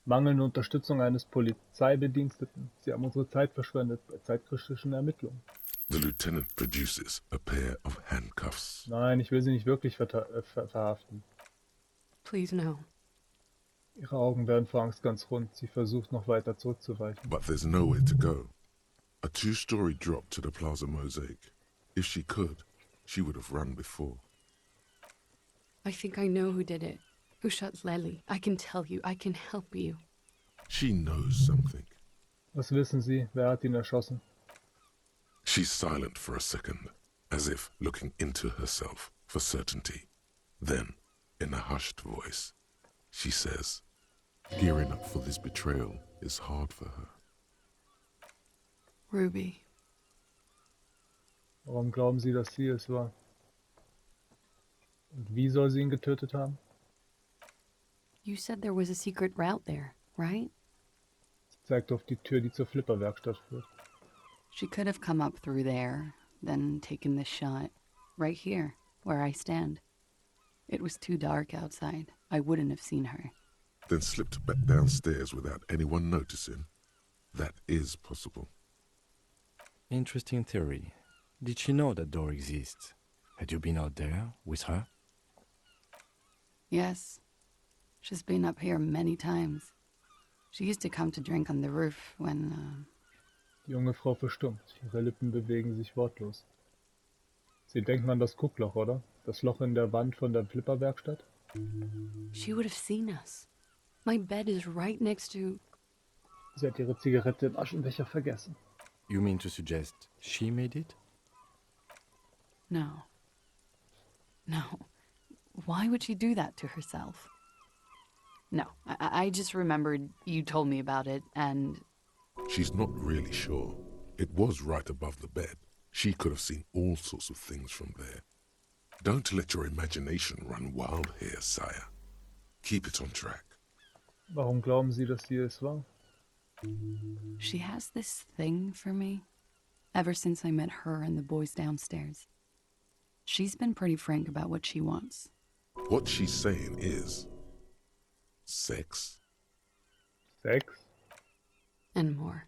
Mangelnde Unterstützung eines Polizeibediensteten. Sie haben unsere Zeit verschwendet bei zeitkritischen Ermittlungen. The lieutenant produces a pair of handcuffs. Nein, ich will Sie nicht wirklich verhaften. Please no. Ihre Augen werden vor Angst ganz rund. Sie versucht noch weiter zurückzuweichen. But there's nowhere to go. A two-story drop to the plaza mosaic. If she could, she would have run before. I think I know who did it. Who shot Lely. I can tell you. I can help you. She knows something. Was wissen Sie? Wer hat ihn erschossen? She's silent for a second, as if looking into herself for certainty. Then, in a hushed voice, she says, "Gearing up for this betrayal is hard for her." Ruby. Warum glauben Sie, dass sie es war? Und wie soll sie ihn getötet haben? You said there was a secret route there, right? Sie zeigt auf die Tür, die zur Flipperwerkstatt führt. She could have come up through there, then taken this shot. Right here, where I stand. It was too dark outside. I wouldn't have seen her. Then slipped back downstairs without anyone noticing. That is possible. Interesting theory. Did she know that door exists? Had you been out there with her? Yes. She's been up here many times. She used to come to drink on the roof when, Die junge Frau verstummt. Ihre Lippen bewegen sich wortlos. Sie denken an das Guckloch, oder? Das Loch in der Wand von der Flipperwerkstatt? She would have seen us. My bed is right next to... Sie hat ihre Zigarette im Aschenbecher vergessen. You mean to suggest she made it? No. No. Why would she do that to herself? No, I just remembered you told me about it, and... She's not really sure. It was right above the bed. She could have seen all sorts of things from there. Don't let your imagination run wild here, sire. Keep it on track. Warum glauben Sie, dass sie es war? She has this thing for me, ever since I met her and the boys downstairs. She's been pretty frank about what she wants. What she's saying is... sex? Sex? And more.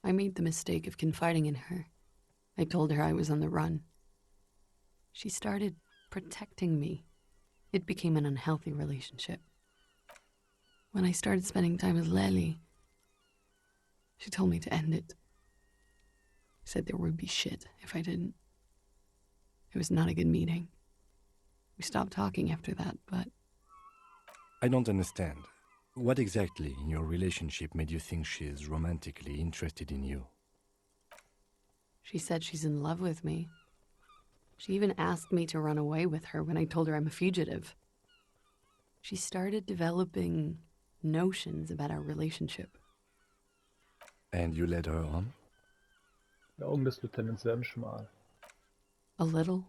I made the mistake of confiding in her. I told her I was on the run. She started protecting me. It became an unhealthy relationship. When I started spending time with Lely, she told me to end it. Said there would be shit if I didn't. It was not a good meeting. We stopped talking after that, but... I don't understand. What exactly in your relationship made you think she's romantically interested in you? She said she's in love with me. She even asked me to run away with her when I told her I'm a fugitive. She started developing notions about our relationship. And you led her on? Die Augen des Lieutenants werden schmal. A little.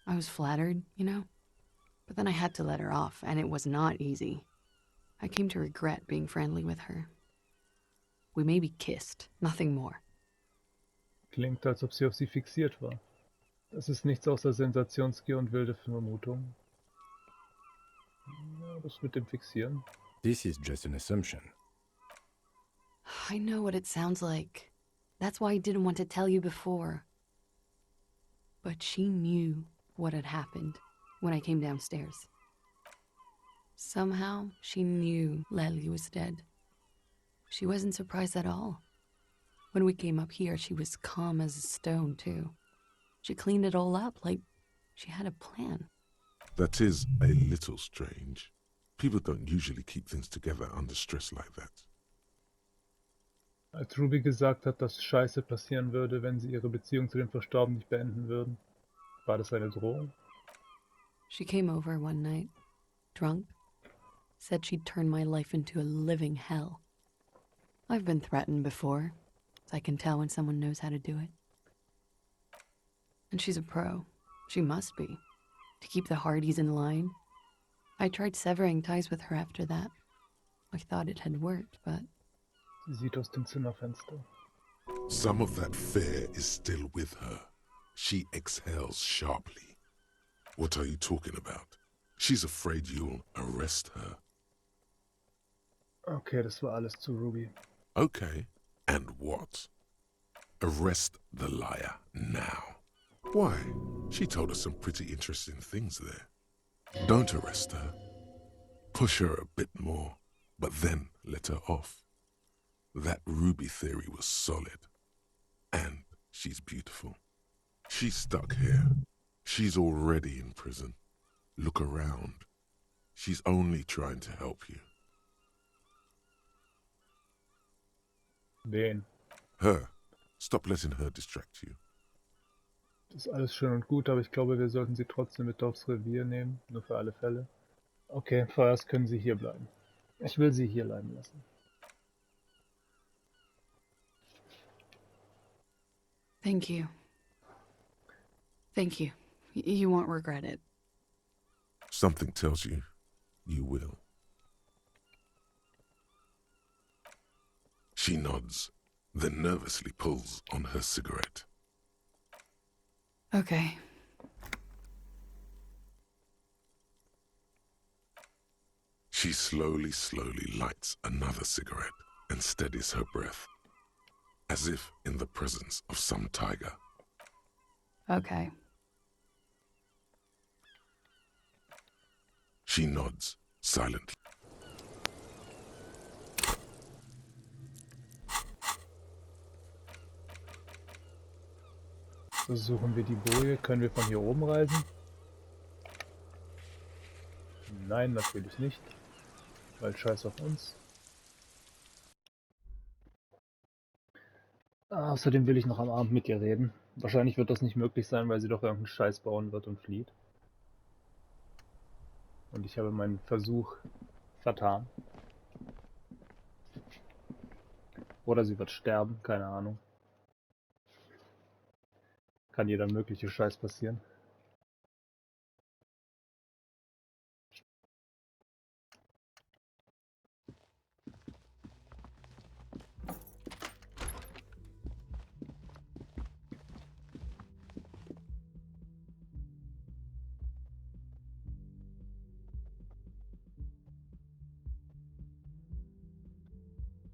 I was flattered, you know? But then I had to let her off, and it was not easy. I came to regret being friendly with her. We maybe kissed, nothing more. Klingt, als ob sie auf sie fixiert war. Das ist nichts außer Sensationsgier und wilde Vermutung. Ja, das mit dem Fixieren. This is just an assumption. I know what it sounds like. That's why I didn't want to tell you before. But she knew what had happened when I came downstairs. Somehow, she knew Lely was dead. She wasn't surprised at all. When we came up here, she was calm as a stone, too. She cleaned it all up like she had a plan. That is a little strange. People don't usually keep things together under stress like that. Als Ruby gesagt hat, dass Scheiße passieren würde, wenn sie ihre Beziehung zu den Verstorbenen nicht beenden würden, war das eine Drohung? She came over one night, drunk, said she'd turn my life into a living hell. I've been threatened before, so I can tell when someone knows how to do it. And she's a pro. She must be. To keep the Hardys in line. I tried severing ties with her after that. I thought it had worked, but... Sie sieht aus dem Zimmerfenster. Some of that fear is still with her. She exhales sharply. What are you talking about? She's afraid you'll arrest her. Okay, das war alles zu Ruby. Okay, and what? Arrest the liar now. Why? She told us some pretty interesting things there. Don't arrest her. Push her a bit more, but then let her off. That Ruby theory was solid. And she's beautiful. She's stuck here. She's already in prison. Look around. She's only trying to help you. Wen? Her. Stop letting her distract you. Das ist alles schön und gut, aber ich glaube, wir sollten sie trotzdem mit aufs Revier nehmen. Nur für alle Fälle. Okay, vorerst können sie hier bleiben. Ich will sie hier bleiben lassen. Thank you. Thank you. You won't regret it. Something tells you, you will. She nods, then nervously pulls on her cigarette. Okay. She slowly lights another cigarette and steadies her breath, as if in the presence of some tiger. Okay. She nods silently. So, suchen wir die Boje. Können wir von hier oben reisen? Nein, natürlich nicht. Weil scheiß auf uns. Außerdem will ich noch am Abend mit ihr reden. Wahrscheinlich wird das nicht möglich sein, weil sie doch irgendeinen Scheiß bauen wird und flieht. Und ich habe meinen Versuch vertan. Oder sie wird sterben, keine Ahnung. Kann jeder mögliche Scheiß passieren.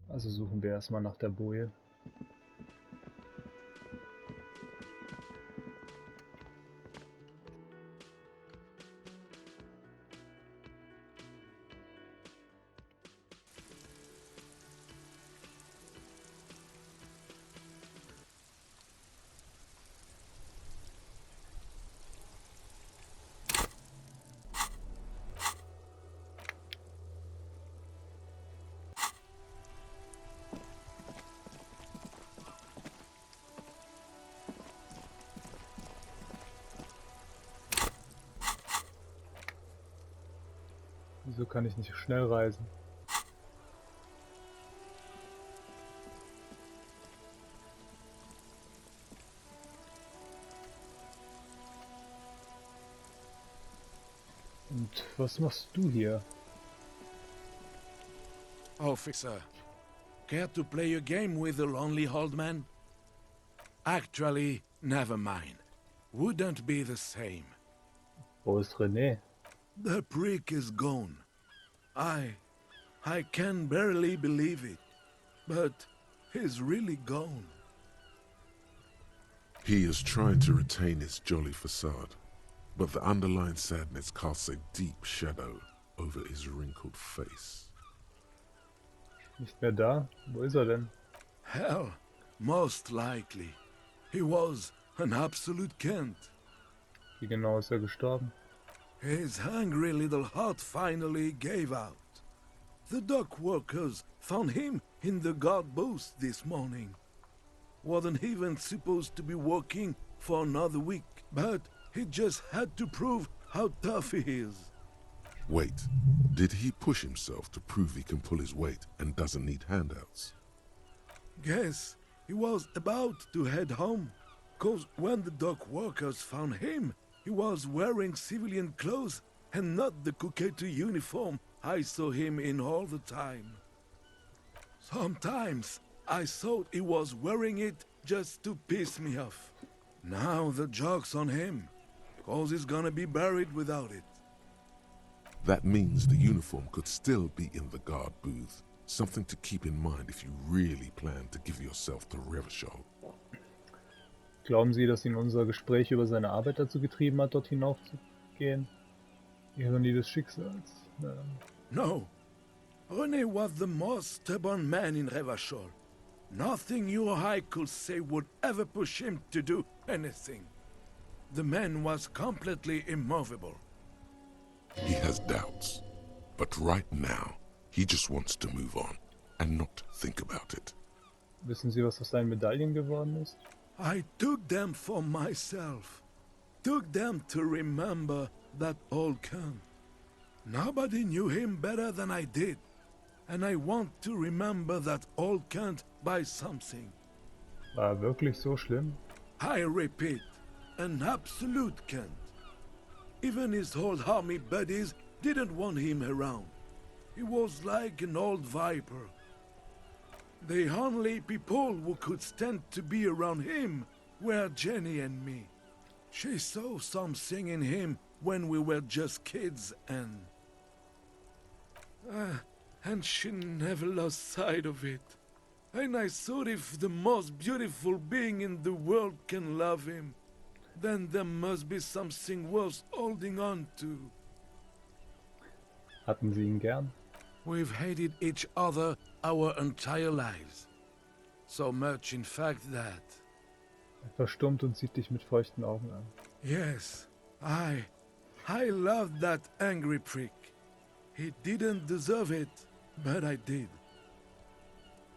Also suchen wir erstmal nach der Boje. Wieso kann ich nicht schnell reisen? Und was machst du hier? Officer, care to play a game with the lonely old man? Actually, never mind. Wouldn't be the same. Wo ist René? The prick is gone. I can barely believe it. But he's really gone. He is trying to retain his jolly facade, but the underlying sadness casts a deep shadow over his wrinkled face. Nicht mehr da? Wo ist er denn? Hell, most likely. He was an absolute Kent. Wie genau ist er gestorben? His hungry little heart finally gave out. The dock workers found him in the guard booth this morning. Wasn't even supposed to be working for another week, but he just had to prove how tough he is. Wait, did he push himself to prove he can pull his weight and doesn't need handouts? Guess he was about to head home, 'cause when the dock workers found him, he was wearing civilian clothes and not the Kuketu uniform I saw him in all the time. Sometimes I thought he was wearing it just to piss me off. Now the joke's on him, 'cause he's gonna be buried without it. That means the uniform could still be in the guard booth. Something to keep in mind if you really plan to give yourself to Revachol. Glauben Sie, dass ihn unser Gespräch über seine Arbeit dazu getrieben hat, dort hinaufzugehen? Ironie des Schicksals. Ja. No. René was the most stubborn man in Revachol. Nothing you or I could say would ever push him to do anything. The man was completely immovable. He has doubts, but right now, he just wants to move on and not think about it. Wissen Sie, was aus seinen Medaillen geworden ist? I took them for myself. Took them to remember that old Khan. Nobody knew him better than I did. And I want to remember that old Kant by something. War er wirklich so schlimm? I repeat, an absolute Kant. Even his old army buddies didn't want him around. He was like an old viper. The only people who could stand to be around him were Jenny and me. She saw something in him when we were just kids and she never lost sight of it. And I thought if the most beautiful being in the world can love him, then there must be something worth holding on to. Hatten Sie ihn gern? We've hated each other our entire lives. So much, in fact, that... Er verstummt und sieht dich mit feuchten Augen an. Yes, I loved that angry prick. He didn't deserve it, but I did.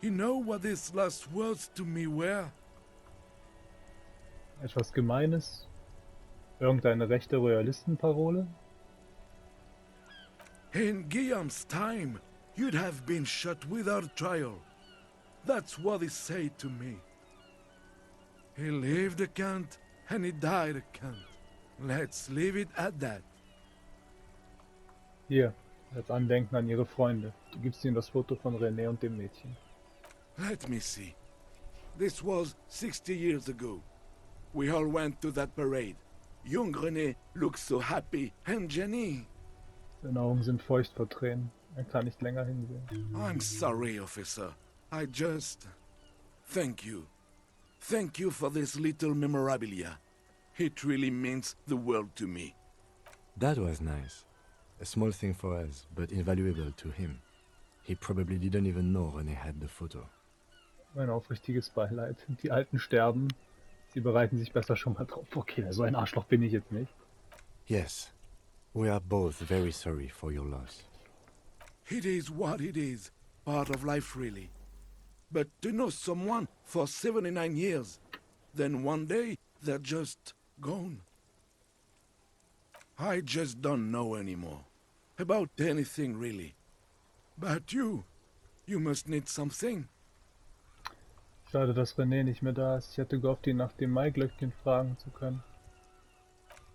You know what his last words to me were? Etwas Gemeines? Irgendeine rechte Royalistenparole? In Guillaume's time, you'd have been shot without trial. That's what he said to me. He lived a Kant, and he died a Kant. Let's leave it at that. Hier, als Andenken an Ihre Freunde. Du gibst ihnen das Foto von René und dem Mädchen. Let me see. This was 60 years ago. We all went to that parade. Young René looked so happy, and Jenny... Seine Augen sind feucht vor Tränen. Er kann nicht länger hinsehen. I'm sorry, officer. I just... Thank you. Thank you for this little memorabilia. It really means the world to me. That was nice. A small thing for us, but invaluable to him. He probably didn't even know René had the photo. Mein aufrichtiges Beileid. Die Alten sterben. Sie bereiten sich besser schon mal drauf. Okay, so ein Arschloch bin ich jetzt nicht. Yes, we are both very sorry for your loss. It is what it is. Part of life, really. But to know someone for 79 years, then one day they're just gone. I just don't know anymore. About anything, really. But you must need something. Schade, dass René nicht mehr da ist. Ich hätte gehofft, ihn nach dem Maiglöckchen fragen zu können.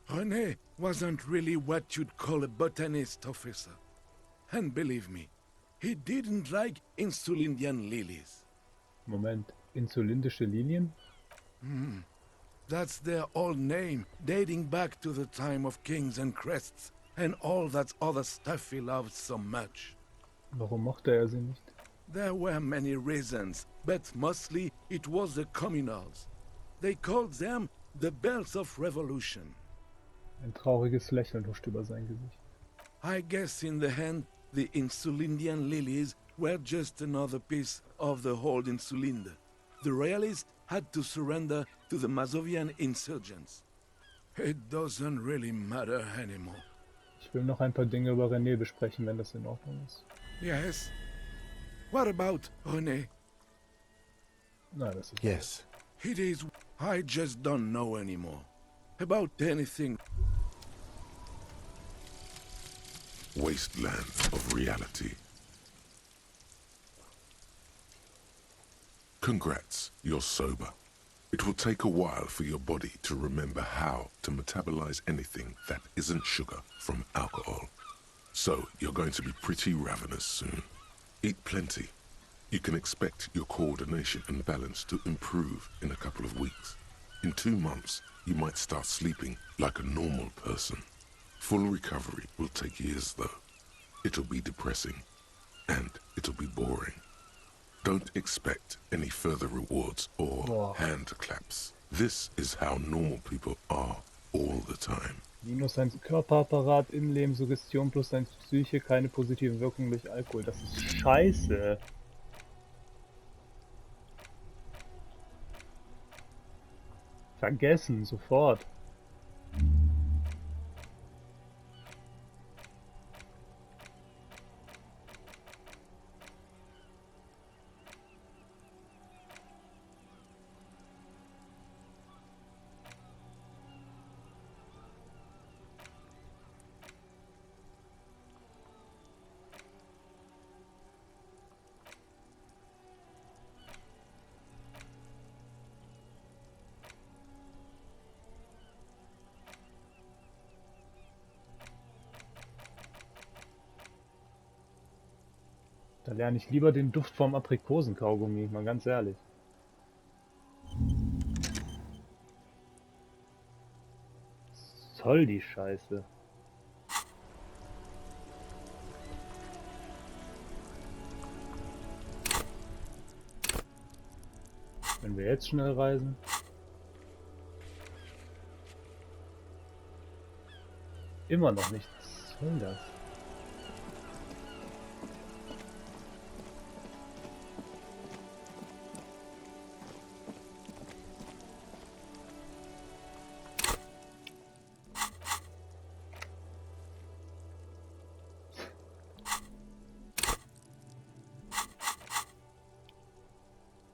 René wasn't really what you'd call a botanist, officer. And believe me, he didn't like Insulindian lilies. Moment, insulindische Linien? That's their old name, dating back to the time of kings and crests, and all that other stuff he loved so much. Warum mochte er sie nicht? There were many reasons, but mostly it was the communals. They called them the Bells of Revolution. Ein trauriges Lächeln huscht über sein Gesicht. I guess in the end, the Insulindian lilies were just another piece of the whole Insulinde. The royalists had to surrender to the Mazovian insurgents. It doesn't really matter anymore. Ich will noch ein paar Dinge über René besprechen, wenn das in Ordnung ist. Yes? What about René? Na, das ist Yes, It is... I just don't know anymore. About anything. Wasteland of reality. Congrats, you're sober. It will take a while for your body to remember how to metabolize anything that isn't sugar from alcohol. So you're going to be pretty ravenous soon. Eat plenty. You can expect your coordination and balance to improve in a couple of weeks. In 2 months, you might start sleeping like a normal person. Full recovery will take years though. It'll be depressing, and it'll be boring. Don't expect any further rewards or Boah. hand claps. This is how normal people are all the time. Minus sein Körperapparat, Innenleben, Suggestion plus sein Psyche, keine positive Wirkung durch Alkohol. Das ist scheiße. Vergessen, sofort. Da lerne ich lieber den Duft vom Aprikosenkaugummi, mal ganz ehrlich. Was soll die Scheiße? Wenn wir jetzt schnell reisen. Immer noch nicht. Was soll das?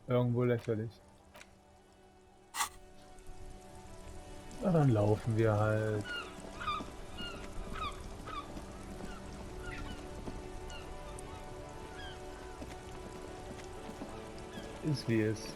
Irgendwo lächerlich. Na, dann laufen wir halt. Ist wie es.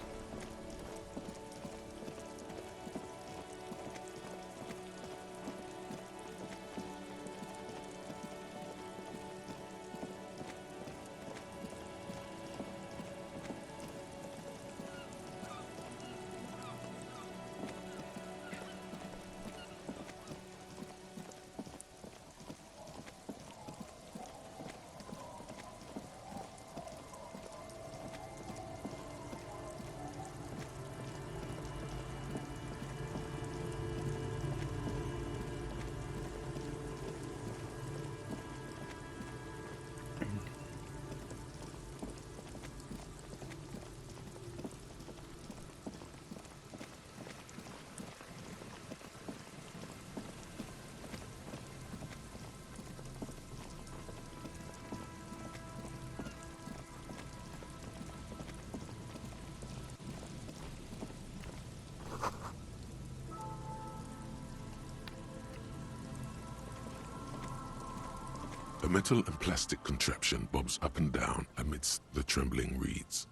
A metal and plastic contraption bobs up and down amidst the trembling reeds.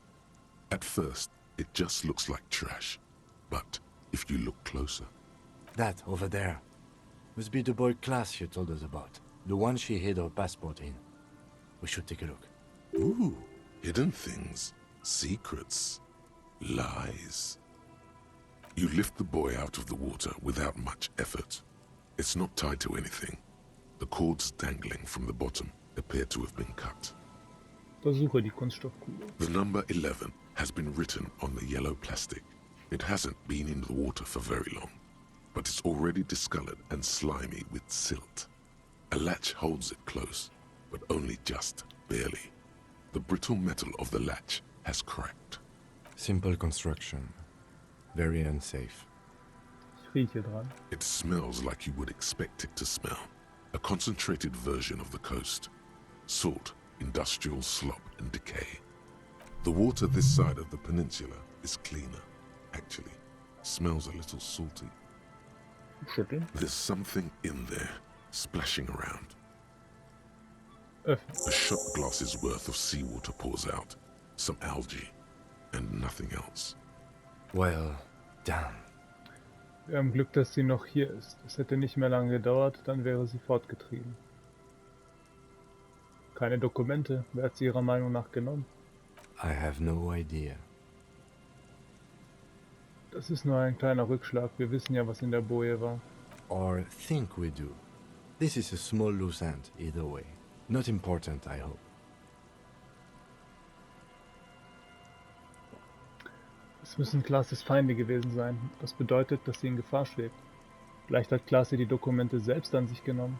At first, it just looks like trash, but if you look closer, That over there must be the boy class you told us about. The one she hid her passport in. We should take a look. ooh, hidden things, secrets, lies. You lift the boy out of the water without much effort. It's not tied to anything. The cords dangling from the bottom appear to have been cut. Versuche die Kunststoffkugel. The number 11 has been written on the yellow plastic. It hasn't been in the water for very long, but it's already discolored and slimy with silt. A latch holds it close, but only just barely. The brittle metal of the latch has cracked. Simple construction. Very unsafe. Ich rieche dran. It smells like you would expect it to smell. A concentrated version of the coast. Salt, industrial slop and decay. The water this side of the peninsula is cleaner, actually. Smells a little salty. Schütteln. There's something in there, splashing around. Öffnen. A shot glass's worth of seawater pours out. Some algae, and nothing else. Well, damn. Wir haben Glück, dass sie noch hier ist. Es hätte nicht mehr lange gedauert, dann wäre sie fortgetrieben. Keine Dokumente. Wer hat sie ihrer Meinung nach genommen? I have no idea. Das ist nur ein kleiner Rückschlag. Wir wissen ja, was in der Boje war. Or think we do. This is a small loose end, either way. Not important, I hope. Es müssen Klaas' Feinde gewesen sein. Das bedeutet, dass sie in Gefahr schwebt. Vielleicht hat Klaas die Dokumente selbst an sich genommen.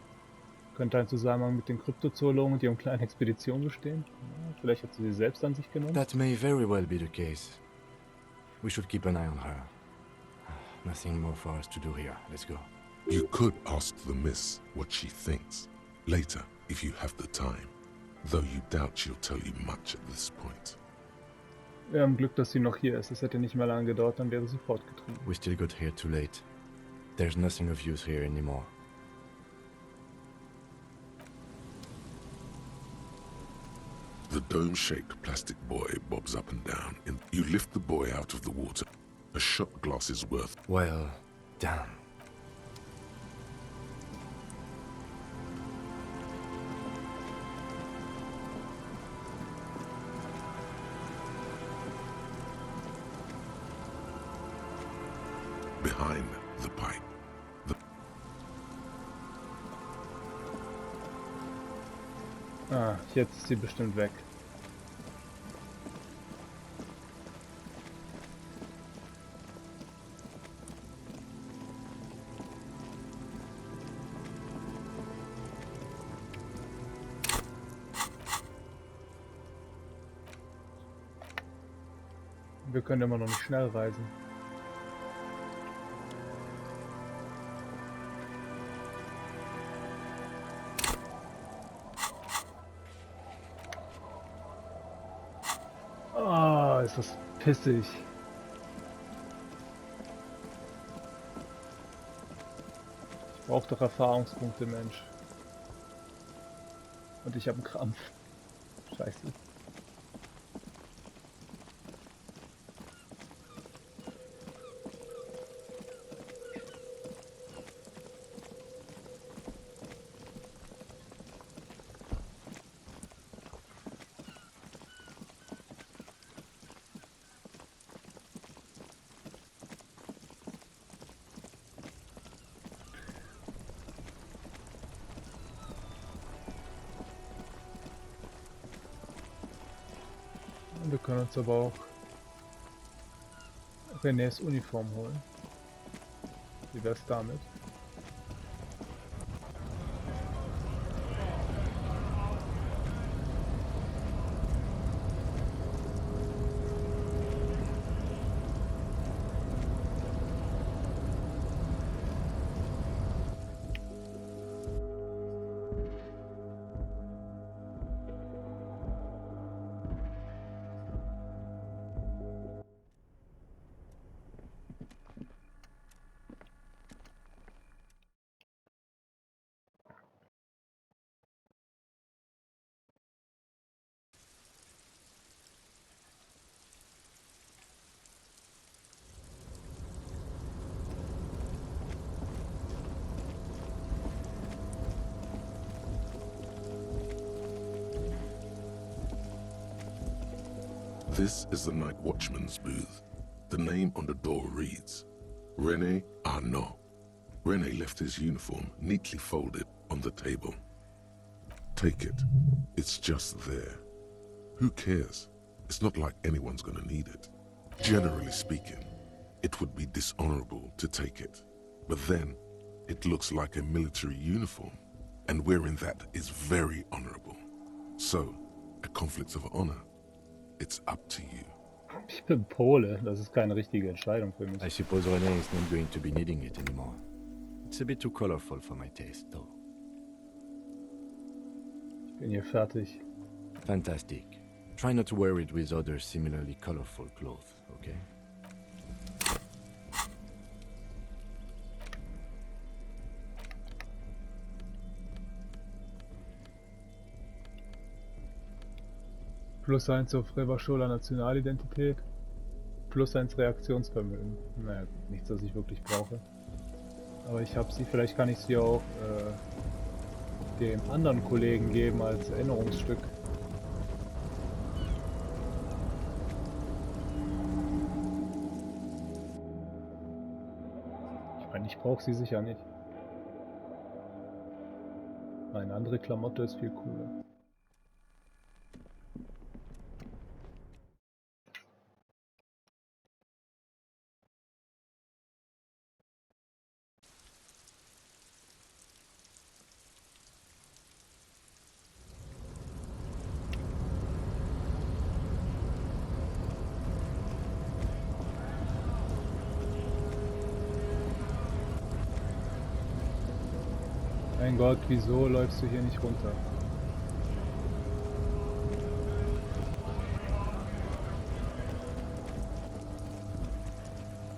Könnte ein Zusammenhang mit den Kryptozoologen und ihrem kleinen Expedition bestehen? Ja, vielleicht hat sie selbst an sich genommen. That may very well be the case. We should keep an eye on her. Nothing more for us to do here. Let's go. You could ask the miss what she thinks later if you have the time, though you doubt she'll tell you much at this point. Wir haben Glück, dass sie noch hier ist. Es hätte nicht mehr lange gedauert, dann wäre sie fortgetrieben. We still got here too late. There's nothing of use here anymore. The dome-shaped plastic buoy bobs up and down, and you lift the buoy out of the water. A shot glass's worth. Well, damn. Behind the pipe. Ah, jetzt ist sie bestimmt weg. Wir können immer noch nicht schnell reisen. Ah, ist das pissig. Ich brauche doch Erfahrungspunkte, Mensch. Und ich habe einen Krampf. Scheiße. Wir können uns aber auch Renés Uniform holen. Wie wär's damit? This is the night watchman's booth. The name on the door reads, René Arnaud. René left his uniform neatly folded on the table. Take it. It's just there. Who cares? It's not like anyone's gonna need it. Generally speaking, it would be dishonorable to take it. But then, it looks like a military uniform, and wearing that is very honorable. So, a conflict of honor. It's up to you. Ich bin Pole, das ist keine richtige Entscheidung für mich. I suppose René is not going to be needing it anymore. It's a bit too colorful for my taste, though. Ich bin hier fertig. Fantastic. Try not to wear it with other similarly colorful clothes, okay? +1 auf Revachol Nationalidentität. +1 Reaktionsvermögen. Naja, nichts, was ich wirklich brauche. Aber ich habe sie, vielleicht kann ich sie auch dem anderen Kollegen geben als Erinnerungsstück. Ich meine, ich brauche sie sicher nicht. Eine andere Klamotte ist viel cooler. mein Gott, wieso läufst du hier nicht runter?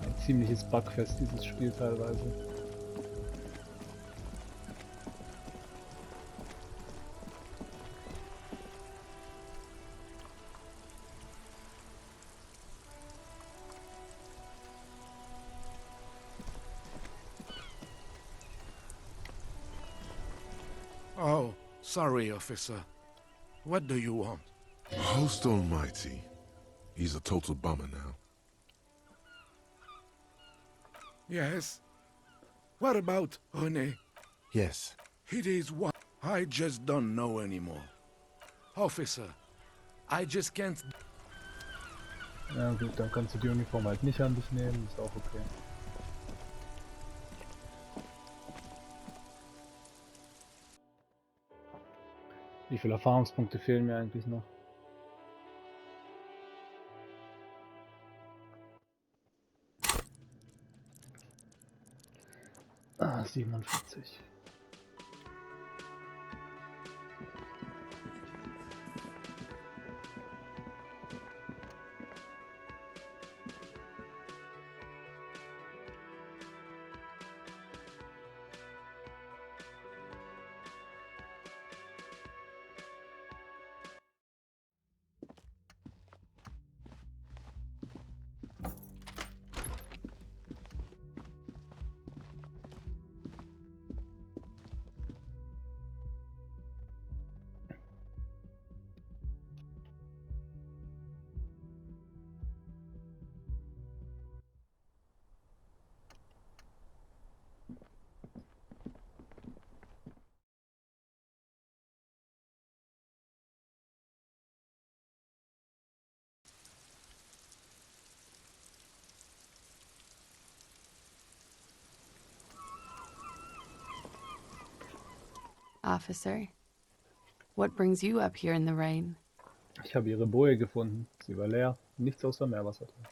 Ein ziemliches Bugfest, dieses Spiel teilweise. Oh, sorry, officer. What do you want? Host almighty. He's a total bummer now. Yes? What about René? Yes. It is what I just don't know anymore. Officer, I just can't... Ja gut, dann kannst du die Uniform halt nicht an dich nehmen, ist auch okay. Wie viele Erfahrungspunkte fehlen mir eigentlich noch? Ah, 47. Officer, what brings you up here in the rain? Ich habe ihre Boje gefunden. Sie war leer. Nichts außer Meerwasser drin.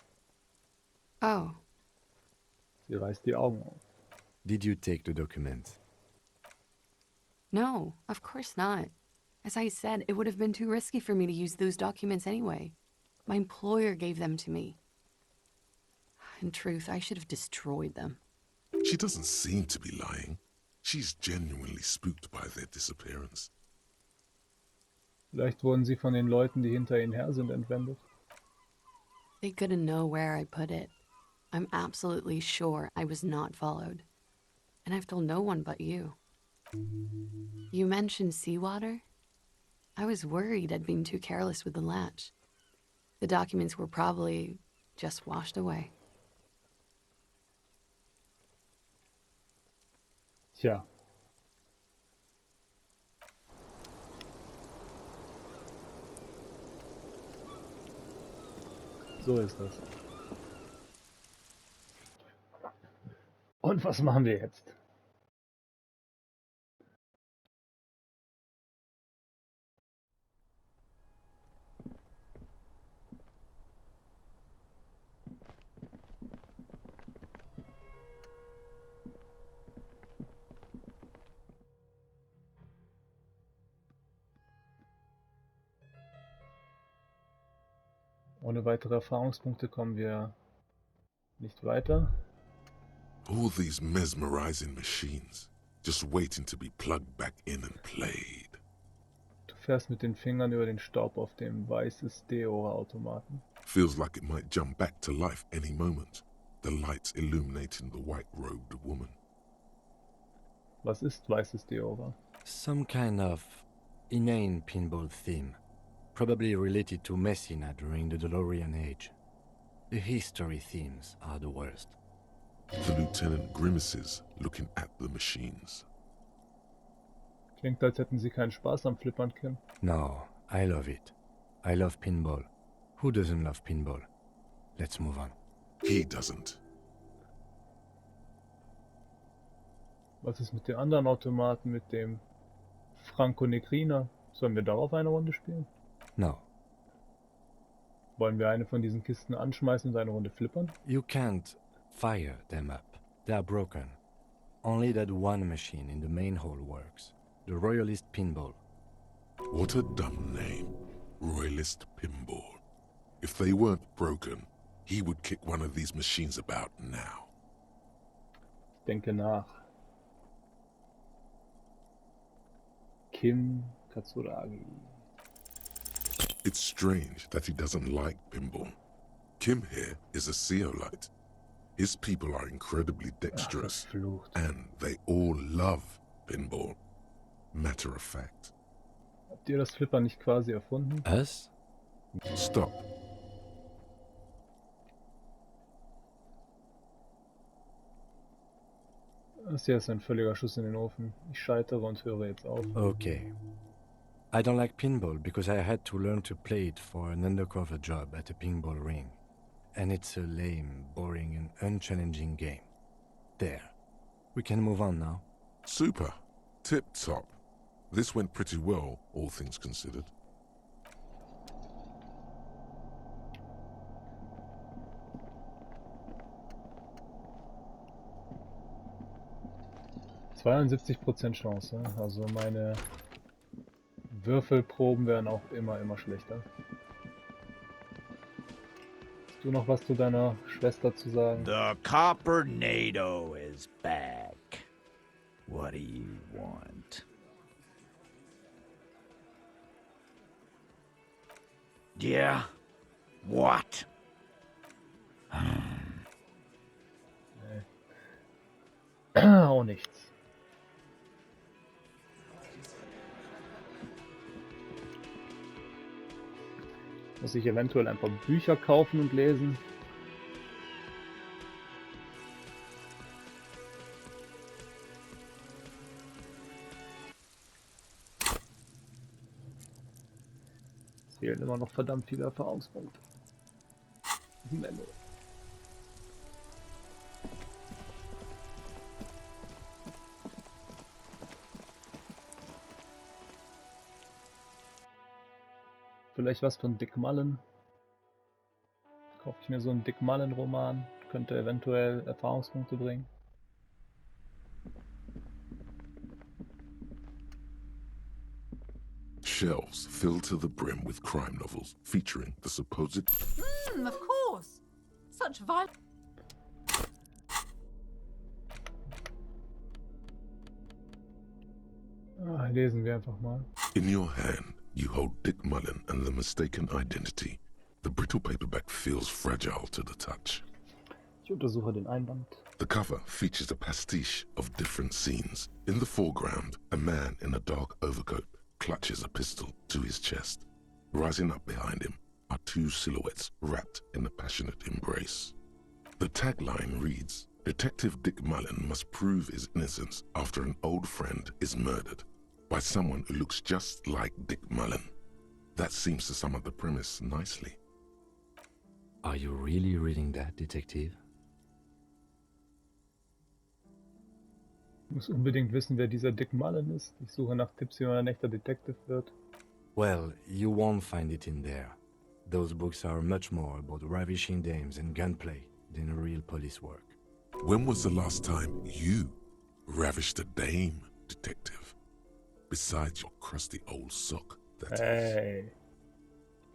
Oh, Sie reißt die Augen auf. Did you take the document? no, of course not. As I said, it would have been too risky for me to use those documents anyway. My employer gave them to me. In truth, I should have destroyed them. She doesn't seem to be lying. She's genuinely spooked by their disappearance. Vielleicht wurden sie von den Leuten, die hinter ihnen her sind, entwendet. They couldn't know where I put it. I'm absolutely sure I was not followed. And I've told no one but you. You mentioned seawater? I was worried I'd been too careless with the latch. The documents were probably just washed away. Tja. So ist das. Und was machen wir jetzt? Ohne weitere Erfahrungspunkte kommen wir nicht weiter. All these mesmerizing machines, just waiting to be plugged back in and played. Du fährst mit den Fingern über den Staub auf dem weißes Deora-Automaten. Feels like it might jump back to life any moment. The lights illuminating the white-robed woman. Was ist weißes Deora? Some kind of inane pinball theme. Probably related to Messina during the DeLorean age. The history themes are the worst. The lieutenant grimaces, looking at the machines. Klingt, als hätten sie keinen Spaß am Flippern, Kim. No, I love it. I love pinball. Who doesn't love pinball? Let's move on. He doesn't. Was ist mit den anderen Automaten, mit dem Franco Negrina? Sollen wir darauf eine Runde spielen? No, Wollen wir eine von diesen Kisten anschmeißen und eine Runde flippern? you can't fire them up. They are broken. Only that one machine in the main hall works. The Royalist Pinball. What a dumb name. Royalist Pinball. If they weren't broken, he would kick one of these machines about now. Ich denke nach. Kim Katsuragi. It's strange that he doesn't like pinball. Kim here is a Zeolite. His people are incredibly dexterous, Verflucht. and they all love pinball. Matter of fact. Habt ihr das Flipper nicht quasi erfunden? Us? Stop. Das hier ist ein völliger Schuss in den Ofen. Ich scheitere und höre jetzt auf. Okay. I don't like pinball because I had to learn to play it for an undercover job at a pinball ring. And it's a lame, boring, and unchallenging game. There. We can move on now. Super. Tip top. This went pretty well, all things considered. %72% Chance. Also meine Würfelproben werden auch immer schlechter. Hast du noch was zu deiner Schwester zu sagen? The Coppernado is back. What do you want? Yeah? What? Auch nichts. Muss ich eventuell ein paar Bücher kaufen und lesen? Es fehlen immer noch verdammt viele Erfahrungspunkte. Menno. Vielleicht was von Dick Mullen. Kaufe ich mir so einen Dick Mullen-Roman. Könnte eventuell Erfahrungspunkte bringen. Shelves filled to the brim with crime novels featuring the supposed... Of course. Such violence. Lesen wir einfach mal. In your hand, you hold Dick Mullen and the mistaken identity. The brittle paperback feels fragile to the touch. Ich untersuche den Einband. The cover features a pastiche of different scenes. In the foreground, a man in a dark overcoat clutches a pistol to his chest. Rising up behind him are two silhouettes wrapped in a passionate embrace. The tagline reads, Detective Dick Mullen must prove his innocence after an old friend is murdered by someone who looks just like Dick Mullen. That seems to sum up the premise nicely. Are you really reading that, Detective? Ich muss unbedingt wissen, wer dieser Dick Mullen ist. Ich suche nach Tipps, wie man ein echter Detective wird. Well, you won't find it in there. Those books are much more about ravishing dames and gunplay than real police work. When was the last time you ravished a dame, detective? Besides your crusty old sock, that is. Hey.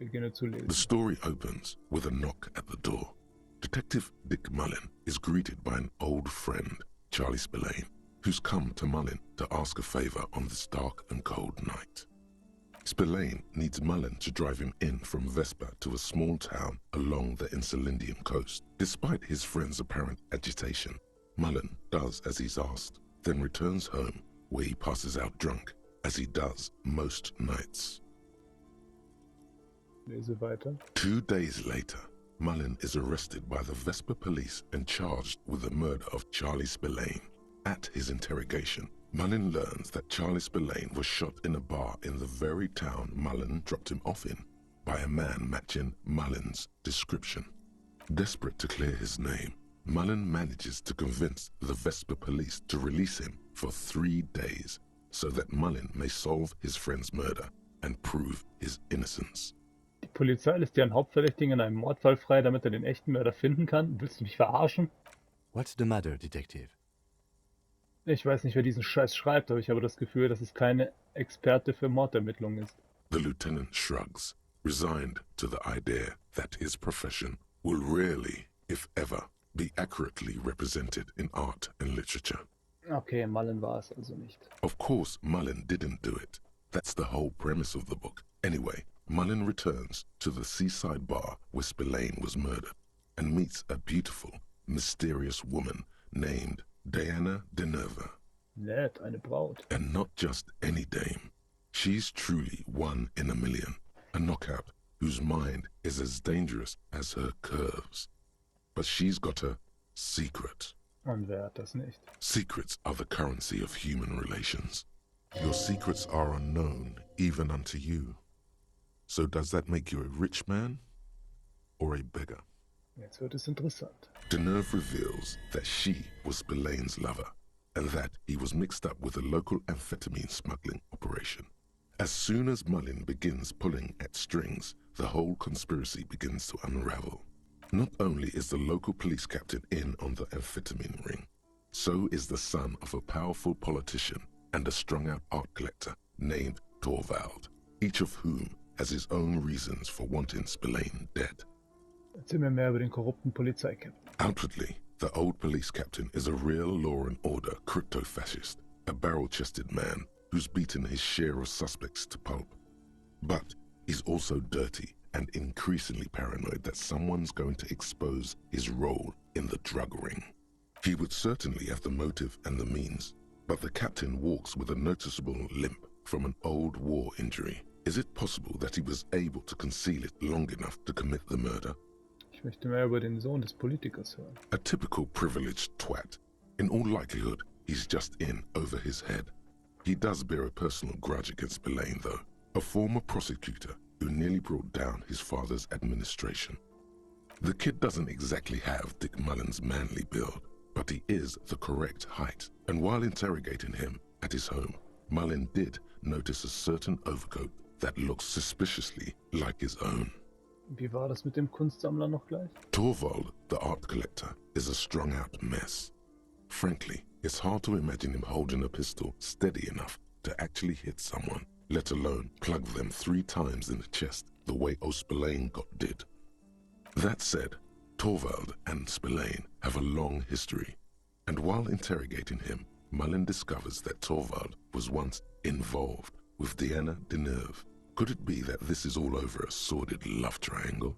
Ich beginne zu The lesen. story opens with a knock at the door. Detective Dick Mullen is greeted by an old friend, Charlie Spillane, who's come to Mullen to ask a favor on this dark and cold night. Spillane needs Mullen to drive him in from Vespa to a small town along the Elysium coast. Despite his friend's apparent agitation, Mullen does as he's asked, then returns home where he passes out drunk, as he does most nights. Lese weiter. 2 days later, Mullen is arrested by the Vespa police and charged with the murder of Charlie Spillane. At his interrogation, Mullen learns that Charlie Spillane was shot in a bar in the very town Mullen dropped him off in by a man matching Mullen's description. Desperate to clear his name, Mullen manages to convince the Vespa police to release him for 3 days so that Mullen may solve his friend's murder and prove his innocence. Die Polizei lässt ja einen Hauptverdächtigen in einem Mordfall frei, damit er den echten Mörder finden kann. Willst du mich verarschen? What's the matter, Detective? Ich weiß nicht, wer diesen Scheiß schreibt, aber ich habe das Gefühl, dass es keine Experte für Mordermittlungen ist. The lieutenant shrugs, resigned to the idea that his profession will rarely, if ever, be accurately represented in art and literature. Okay, Mullen war es also nicht. Of course, Mullen didn't do it. That's the whole premise of the book. Anyway, Mullen returns to the seaside bar where Spillane was murdered and meets a beautiful, mysterious woman named Diana de Nerva. Nett, eine Braut. And not just any dame. She's truly one in a million, a knockout whose mind is as dangerous as her curves. But she's got a secret. Und wer hat das nicht? Secrets are the currency of human relations. Your secrets are unknown even unto you. So does that make you a rich man or a beggar? Jetzt wird es interessant. Deneuve reveals that she was Spillane's lover and that he was mixed up with a local amphetamine smuggling operation. As soon as Mullen begins pulling at strings, the whole conspiracy begins to unravel. Not only is the local police captain in on the amphetamine ring, so is the son of a powerful politician and a strung-out art collector named Torvald, each of whom has his own reasons for wanting Spillane dead. Erzähl mir mehr über den korrupten Polizeikapitän. Outwardly, the old police captain is a real law and order crypto-fascist, a barrel-chested man who's beaten his share of suspects to pulp. But he's also dirty and increasingly paranoid that someone's going to expose his role in the drug ring. He would certainly have the motive and the means, but the captain walks with a noticeable limp from an old war injury. Is it possible that he was able to conceal it long enough to commit the murder? Ich möchte mehr über den Sohn des Politikers hören. A typical privileged twat. In all likelihood, he's just in over his head. He does bear a personal grudge against Spillane, though, a former prosecutor who nearly brought down his father's administration. The kid doesn't exactly have Dick Mullen's manly build, but he is the correct height, and while interrogating him at his home, Mullen did notice a certain overcoat that looks suspiciously like his own. Wie war das mit dem Kunstsammler noch gleich? Torvald, the art collector, is a strung-out mess. Frankly, it's hard to imagine him holding a pistol steady enough to actually hit someone, let alone plug them 3 times in the chest the way Spillane got did. That said, Torvald and Spillane have a long history, and while interrogating him, Mullen discovers that Torvald was once involved with Diana de Nerve. Could it be that this is all over a sordid love triangle?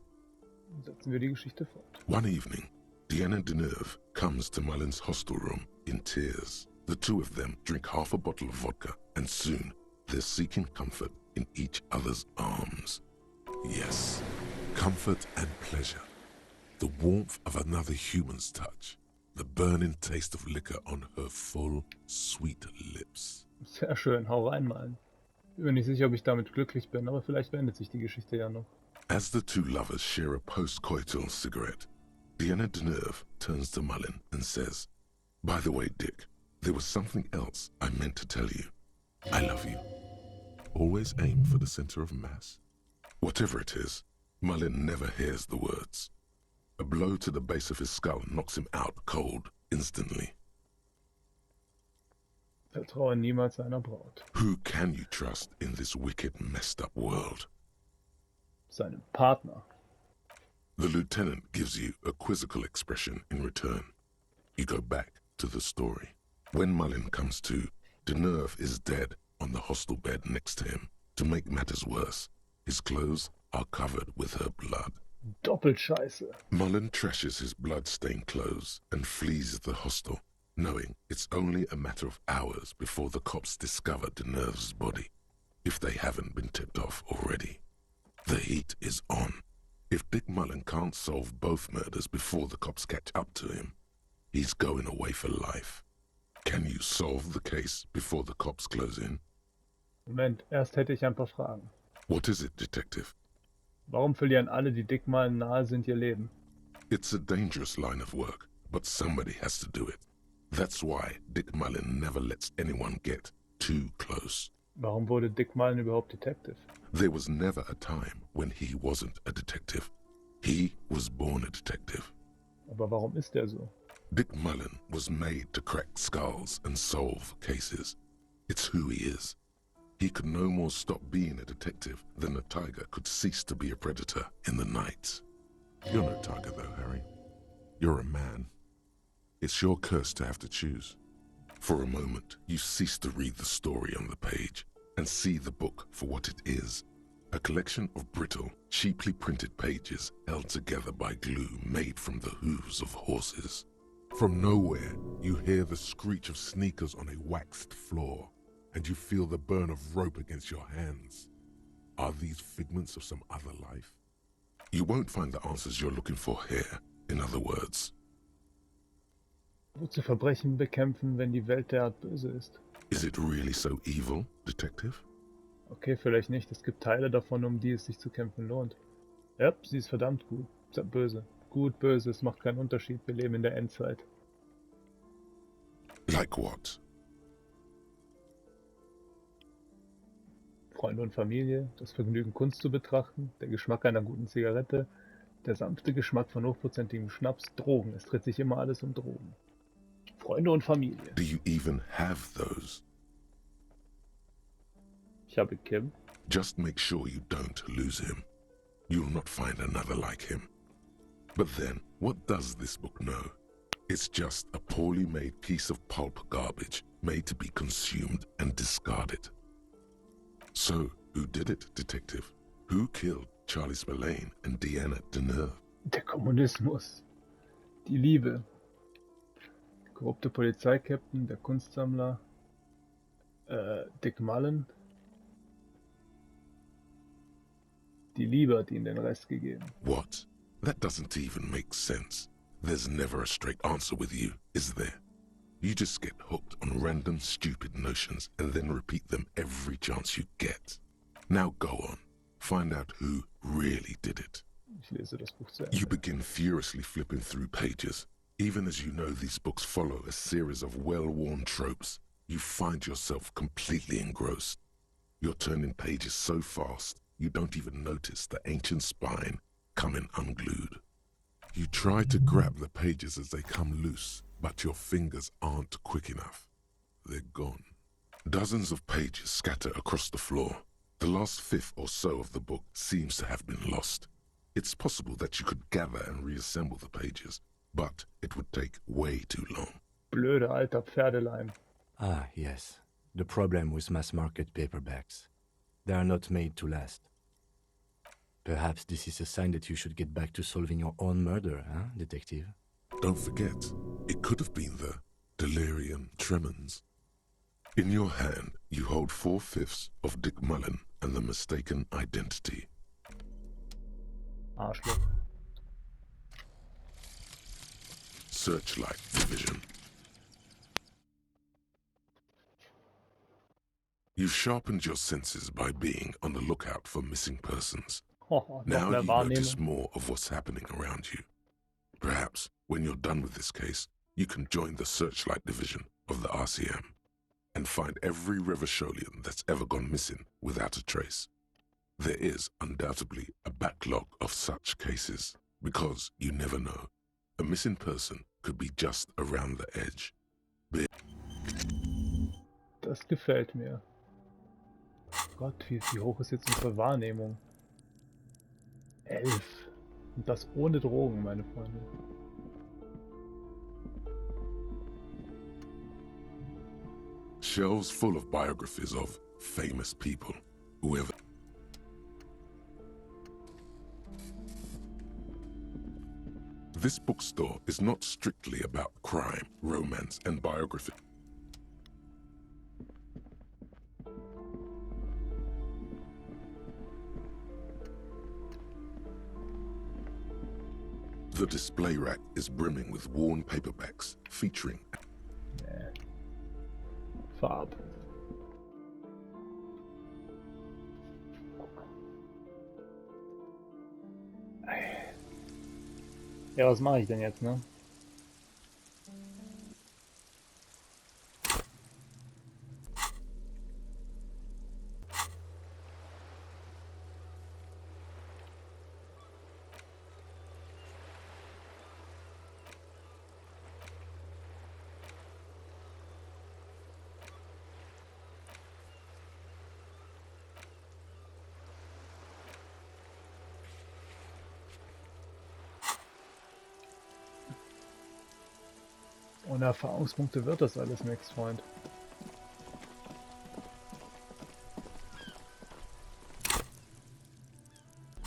Setzen wir die Geschichte fort. One evening, Diana de Nerve comes to Mullen's hostel room in tears. The two of them drink half a bottle of vodka, and soon they're seeking comfort in each other's arms. Yes, comfort and pleasure. The warmth of another human's touch. The burning taste of liquor on her full, sweet lips. Sehr schön, hau rein, Mullen. Ich bin mir nicht sicher, ob ich damit glücklich bin, aber vielleicht wendet sich die Geschichte ja noch. As the two lovers share a post-coital cigarette, Diana de Nerve turns to Mullen and says, "By the way, Dick, there was something else I meant to tell you. I love you. Always aim for the center of mass." Whatever it is, Mullen never hears the words. A blow to the base of his skull knocks him out cold instantly. Vertraue niemals einer Braut. Who can you trust in this wicked, messed up world? Seinem Partner. The lieutenant gives you a quizzical expression in return. You go back to the story. When Mullen comes to, de Nerve is dead on the hostel bed next to him. To make matters worse, his clothes are covered with her blood. Doppelt scheiße. Mullen trashes his blood-stained clothes and flees the hostel, knowing it's only a matter of hours before the cops discover de Nerve's body, if they haven't been tipped off already. The heat is on. If Dick Mullen can't solve both murders before the cops catch up to him, he's going away for life. Can you solve the case before the cops close in? Moment, erst hätte ich ein paar Fragen. What is it, detective? Warum verlieren alle, die Dick Mullen nahe sind, ihr Leben? It's a dangerous line of work, but somebody has to do it. That's why Dick Mullen never lets anyone get too close. Warum wurde Dick Mullen überhaupt Detective? There was never a time when he wasn't a detective. He was born a detective. Aber warum ist er so? Dick Mullen was made to crack skulls and solve cases. It's who he is. He could no more stop being a detective than a tiger could cease to be a predator in the night. You're no tiger though, Harry. You're a man. It's your curse to have to choose. For a moment, you cease to read the story on the page and see the book for what it is. A collection of brittle, cheaply printed pages held together by glue made from the hooves of horses. From nowhere, you hear the screech of sneakers on a waxed floor, and you feel the burn of rope against your hands. Are these figments of some other life? You won't find the answers you're looking for here, in other words. Wozu Verbrechen bekämpfen, wenn die Welt derart böse ist? Is it really so evil, Detective? Okay, vielleicht nicht. Es gibt Teile davon, um die es sich zu kämpfen lohnt. Ja, sie ist verdammt gut. Böse. Gut, böse, es macht keinen Unterschied. Wir leben in der Endzeit. Like what? Freunde und Familie, das Vergnügen, Kunst zu betrachten, der Geschmack einer guten Zigarette, der sanfte Geschmack von hochprozentigem Schnaps, Drogen. Es dreht sich immer alles um Drogen. Freunde und Familie. Do you even have those? Ich habe Kim. Just make sure you don't lose him. You'll not find another like him. But then, what does this book know? It's just a poorly made piece of pulp garbage made to be consumed and discarded. So, who did it, Detective? Who killed Charlie Spillane and Deanna Deneuve? Der Kommunismus. Die Liebe. Der korrupte Polizeikapitän, der Kunstsammler. Dick Mullen. Die Liebe hat ihm den Rest gegeben. What? That doesn't even make sense. There's never a straight answer with you, is there? You just get hooked on random stupid notions and then repeat them every chance you get. Now go on. Find out who really did it. Ich lese das Buch zu Ende. You begin furiously flipping through pages. Even as you know these books follow a series of well-worn tropes, you find yourself completely engrossed. You're turning pages so fast, you don't even notice the ancient spine coming unglued. You try to grab the pages as they come loose, but your fingers aren't quick enough. They're gone. Dozens of pages scatter across the floor. The last fifth or so of the book seems to have been lost. It's possible that you could gather and reassemble the pages, but it would take way too long. Blöde alter Pferdeleim. Ah, yes. The problem with mass-market paperbacks. They are not made to last. Perhaps this is a sign that you should get back to solving your own murder, huh, detective? Don't forget, it could have been the delirium tremens. In your hand, you hold 4/5 of Dick Mullen and the mistaken identity. Arschloch. Searchlight Division. You've sharpened your senses by being on the lookout for missing persons. Noch Now mehr you notice Wahrnehmung. more of what's happening around you. Perhaps, when you're done with this case, you can join the Searchlight Division of the RCM and find every Revacholian that's ever gone missing without a trace. There is undoubtedly a backlog of such cases, because you never know. A missing person could be just around the edge. Das gefällt mir. Gott, wie hoch ist jetzt unsere Wahrnehmung? 11. Und das ohne Drogen, meine Freunde. Shelves full of biographies of famous people, whoever. This bookstore is not strictly about crime, romance, and biography. The display rack is brimming with worn paperbacks featuring Nee. Farb. Ja, was mache ich denn jetzt, ne? Ohne Erfahrungspunkte wird das alles nichts, Freund.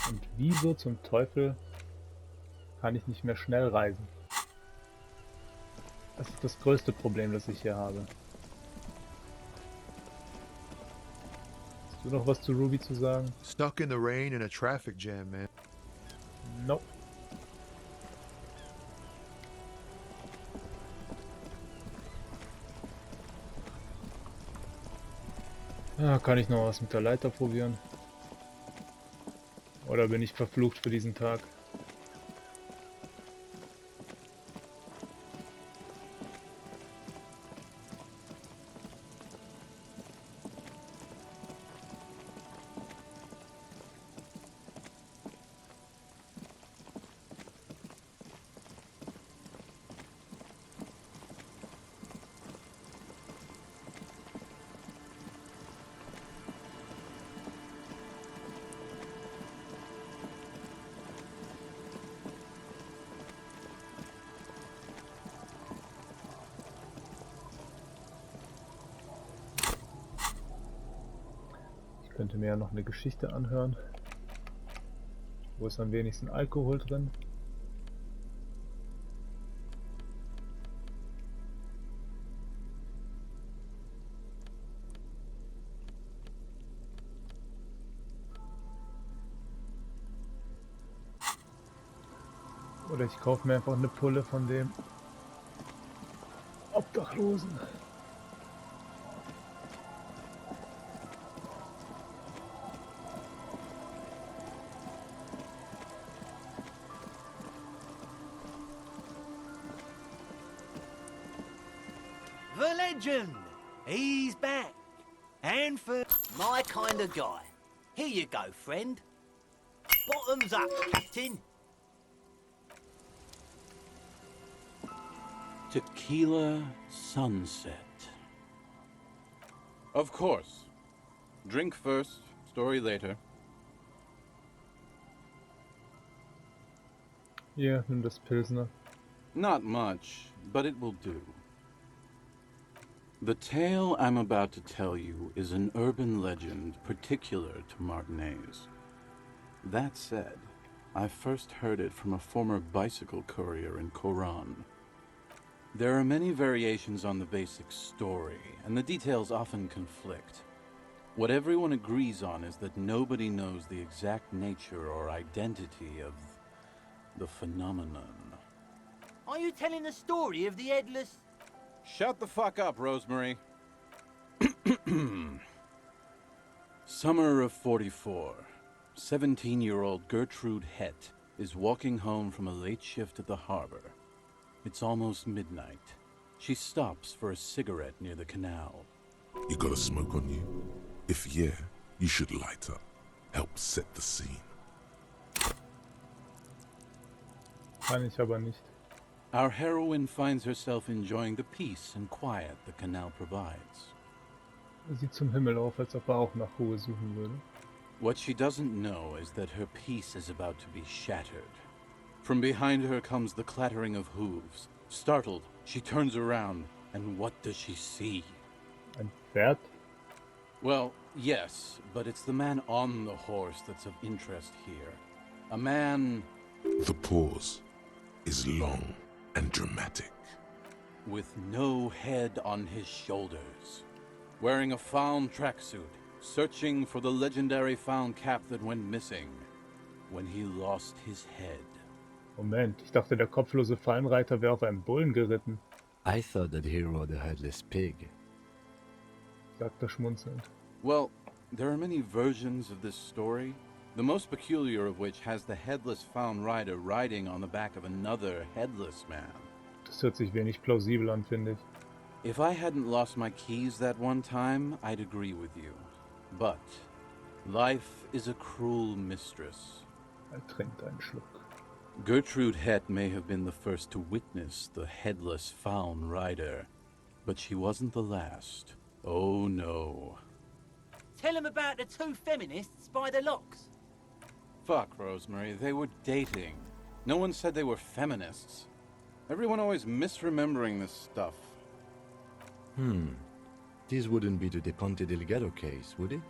Und wieso zum Teufel kann ich nicht mehr schnell reisen? Das ist das größte Problem, das ich hier habe. Hast du noch was zu Ruby zu sagen? Stuck in the rain in a traffic jam, man. Nope. Ah, kann ich noch was mit der Leiter probieren? Oder bin ich verflucht für diesen Tag? Ich könnte mir ja noch eine Geschichte anhören. Wo ist am wenigsten Alkohol drin? Oder ich kaufe mir einfach eine Pulle von dem Obdachlosen. The legend! He's back. And for my kind of guy. Here you go, friend. Bottoms up, Captain. Tequila sunset. Of course. Drink first, story later. Hier, nimm das Pilsner. Not much, but it will do. The tale I'm about to tell you is an urban legend particular to Martinez. That said, I first heard it from a former bicycle courier in Koran. There are many variations on the basic story, and the details often conflict. What everyone agrees on is that nobody knows the exact nature or identity of the phenomenon. Are you telling the story of the headless... Shut the fuck up, Rosemary. Summer of 44. 17-year-old Gertrude Het is walking home from a late shift at the harbor. It's almost midnight. She stops for a cigarette near the canal. You got a smoke on you? If yeah, you should light up. Help set the scene. Kann ich aber nicht. Our heroine finds herself enjoying the peace and quiet the canal provides. Sieht zum Himmel auf, als ob auch nach Ruhe suchen würde. What she doesn't know is that her peace is about to be shattered. From behind her comes the clattering of hooves. Startled, she turns around, and what does she see? Ein Pferd? Well, yes, but it's the man on the horse that's of interest here. A man... The pause is long and dramatic. with no head on his shoulders. Wearing a found tracksuit, searching for the legendary found cap that went missing when he lost his head. Moment, ich dachte, der kopflose Fallenreiter wäre auf einem Bullen geritten, I thought that he rode a headless pig. sagt er schmunzelnd. Well, there are many versions of this story, the most peculiar of which has the headless found rider riding on the back of another headless man. Das hört sich wenig plausibel an, finde ich. If I hadn't lost my keys that one time, I'd agree with you. But life is a cruel mistress. Er trinkt einen Schluck. Gertrude Het may have been the first to witness the headless found rider, but she wasn't the last. Oh no. Tell him about the two feminists by the locks. Fuck, Rosemary, they were dating. No one said they were feminists. Everyone always misremembering this stuff. This wouldn't be the De Ponte Delgado case, would it?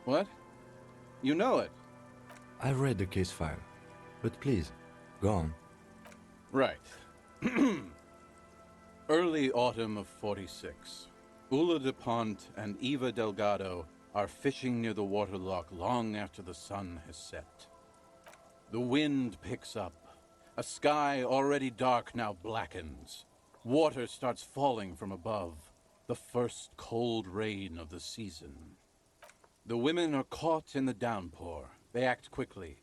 What? You know it? I read the case file. But please, go on. Right. Early autumn of 46. Ula DuPont and Eva Delgado are fishing near the waterlock long after the sun has set. The wind picks up. A sky already dark now blackens. Water starts falling from above. The first cold rain of the season. The women are caught in the downpour. They act quickly.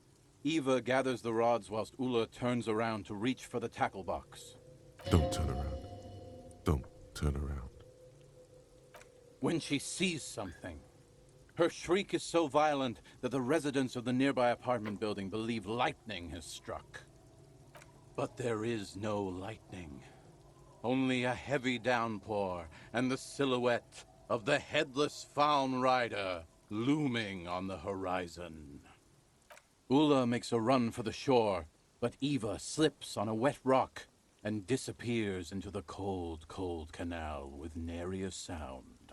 Eva gathers the rods whilst Ula turns around to reach for the tackle box. Don't turn around. Don't turn around. When she sees something, her shriek is so violent that the residents of the nearby apartment building believe lightning has struck. But there is no lightning. Only a heavy downpour and the silhouette of the headless Faun Rider looming on the horizon. Ula makes a run for the shore, but Eva slips on a wet rock and disappears into the cold, cold canal with nary a sound.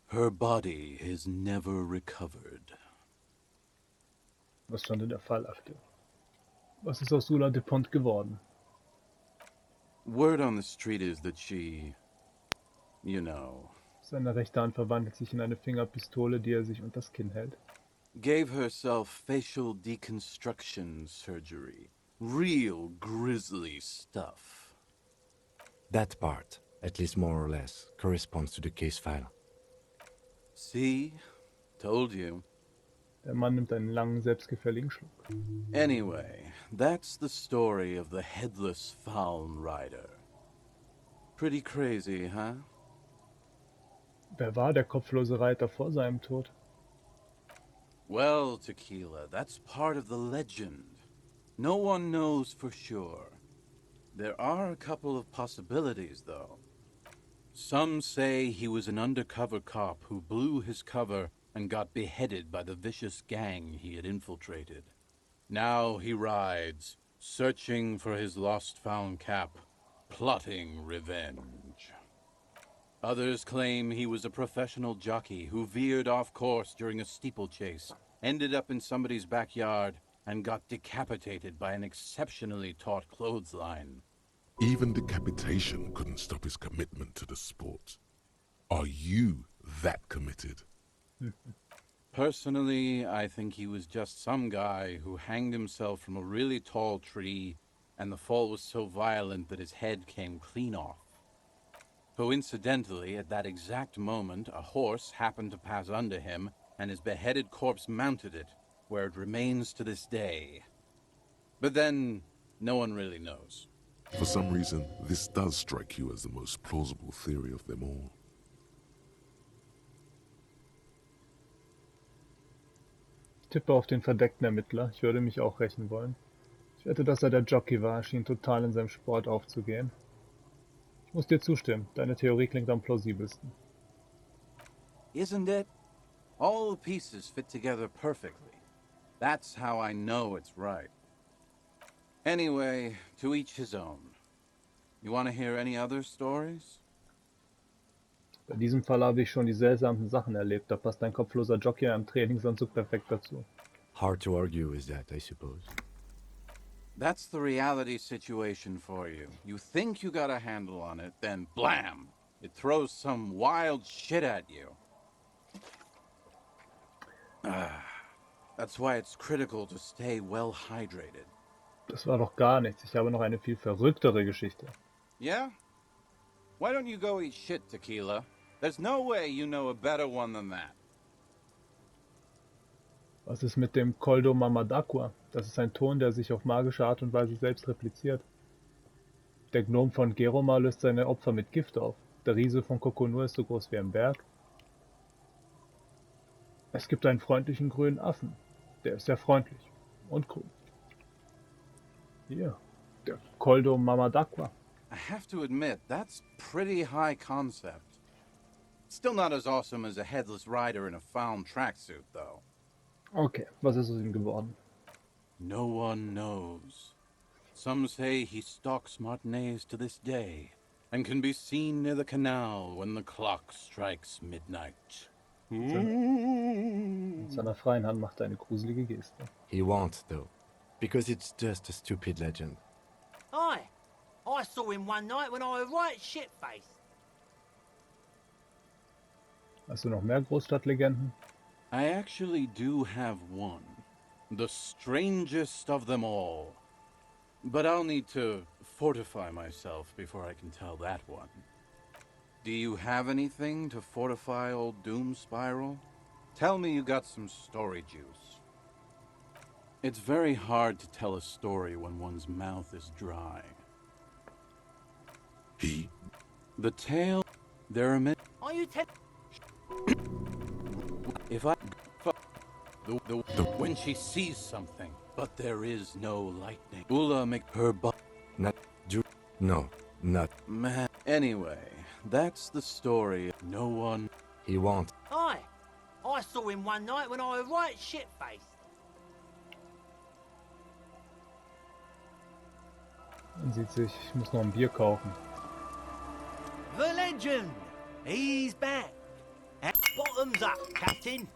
Her body is never recovered. Was stand in der Fallakte? Was ist aus Ula DuPont geworden? Word on the street is that she, you know, Seine rechte Hand verwandelt sich in eine Fingerpistole, die er sich unters Kinn hält. gave herself facial deconstruction surgery. Real grisly stuff. That part, at least more or less, corresponds to the case file. See? Told you. Der Mann nimmt einen langen, selbstgefälligen Schluck. Anyway, that's the story of the headless Faun Rider. Pretty crazy, huh? Wer war der kopflose Reiter vor seinem Tod? Well, Tequila, that's part of the legend. No one knows for sure. There are a couple of possibilities, though. Some say he was an undercover cop who blew his cover and got beheaded by the vicious gang he had infiltrated. Now he rides, searching for his lost found cap, plotting revenge. Others claim he was a professional jockey who veered off course during a steeplechase, ended up in somebody's backyard, and got decapitated by an exceptionally taut clothesline. Even decapitation couldn't stop his commitment to the sport. Are you that committed? Personally, I think he was just some guy who hanged himself from a really tall tree, and the fall was so violent that his head came clean off. Coincidentally, at that exact moment, a horse happened to pass under him, and his beheaded corpse mounted it, where it remains to this day. But then, no one really knows. For some reason, this does strike you as the most plausible theory of them all. Ich tippe auf den verdeckten Ermittler. Ich würde mich auch rächen wollen. Ich wette, dass er der Jockey war, schien total in seinem Sport aufzugehen. Ich muss dir zustimmen. Deine Theorie klingt am plausibelsten. Isn't it? All the pieces fit together perfectly. That's how I know it's right. Anyway, to each his own. You want to hear any other stories? Bei diesem Fall habe ich schon die seltsamsten Sachen erlebt. Da passt ein kopfloser Jockey in einem Trainingsanzug perfekt dazu. Hard to argue with that, I suppose. That's the reality situation for you. You think you got a handle on it, then blam! It throws some wild shit at you. That's why it's critical to stay well hydrated. Das war doch gar nichts. Ich habe noch eine viel verrücktere Geschichte. Yeah? Why don't you go eat shit, Tequila? There's no way you know a better one than that. Was ist mit dem Coldo Mamadakwa? Das ist ein Ton, der sich auf magische Art und Weise selbst repliziert. Der Gnom von Geroma löst seine Opfer mit Gift auf. Der Riese von Kokonur ist so groß wie ein Berg. Es gibt einen freundlichen grünen Affen. Der ist sehr freundlich und grün. Hier, der Coldo Mamadakwa. I have to admit, that's pretty high concept. Still not as awesome as a headless rider in a found tracksuit, though. Okay, was ist aus ihm geworden? No one knows. Some say he stalks Martinez to this day, and can be seen near the canal when the clock strikes midnight. Mit seiner freien Hand macht er eine gruselige Geste. He won't, though, because it's just a stupid legend. Aye, I saw him one night when I was right shit-faced. Hast du noch mehr Großstadtlegenden? I actually do have one. The strangest of them all. But I'll need to fortify myself before I can tell that one. Do you have anything to fortify old Doom Spiral? Tell me you got some story juice. It's very hard to tell a story when one's mouth is dry. He? The tale... There are many... Are you If I... When she sees something, but there is no lightning. Ula make her Not No, not. Man. Anyway, that's the story. No one... He won't. Aye, I saw him one night when I was right shit-faced. Man sieht sich, ich muss noch ein Bier kaufen. The legend! He's back! And bottoms up, Captain!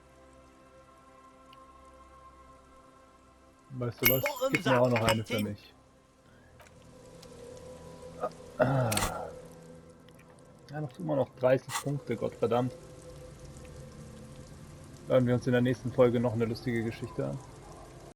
Weißt du was? Gib mir auch noch eine für mich. Ja, noch immer noch 30 Punkte, Gottverdammt. Hören wir uns in der nächsten Folge noch eine lustige Geschichte an.